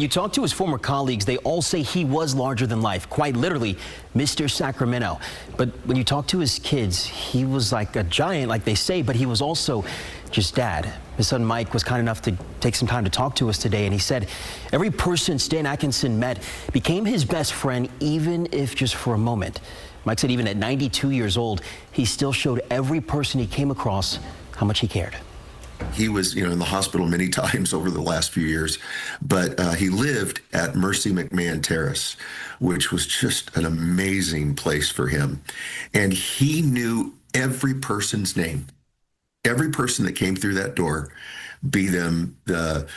when you talk to his former colleagues, they all say he was larger than life, quite literally Mr. Sacramento. But when you talk to his kids, he was like a giant, like they say, but he was also just dad. His son Mike was kind enough to take some time to talk to us today, and he said every person Stan Atkinson met became his best friend, even if just for a moment. Mike said even at 92 years old, he still showed every person he came across how much he cared. He was, in the hospital many times over the last few years, but he lived at Mercy McMahon Terrace, which was just an amazing place for him. And he knew every person's name, every person that came through that door, be them the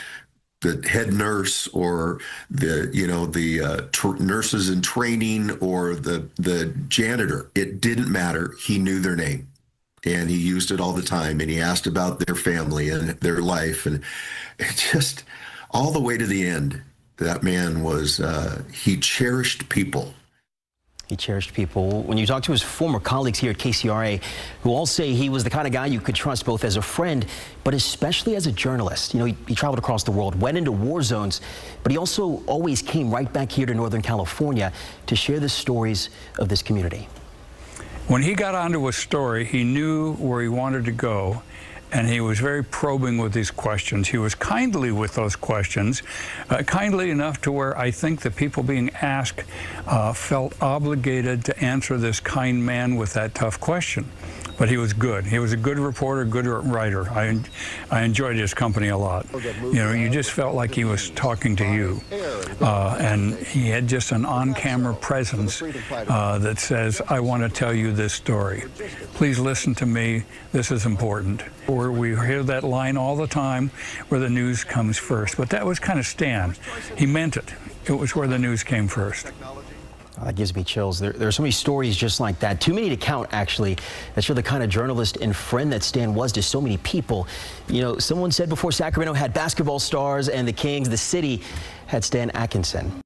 head nurse or the nurses in training or the janitor. It didn't matter. He knew their name. And he used it all the time, and he asked about their family and their life, and just all the way to the end. That man was, he cherished people. He cherished people. When you talk to his former colleagues here at KCRA, who all say he was the kind of guy you could trust both as a friend, but especially as a journalist. He traveled across the world, went into war zones, but he also always came right back here to Northern California to share the stories of this community. When he got onto a story, he knew where he wanted to go, and he was very probing with his questions. He was kindly with those questions, kindly enough to where I think the people being asked felt obligated to answer this kind man with that tough question. But he was good. He was a good reporter, good writer. I enjoyed his company a lot. You just felt like he was talking to you. And he had just an on-camera presence that says, I want to tell you this story. Please listen to me. This is important. Or we hear that line all the time where the news comes first. But that was kind of Stan. He meant it. It was where the news came first. Oh, that gives me chills. There are so many stories just like that. Too many to count, actually. That's for the kind of journalist and friend that Stan was to so many people. Someone said before Sacramento had basketball stars and the Kings, the city had Stan Atkinson.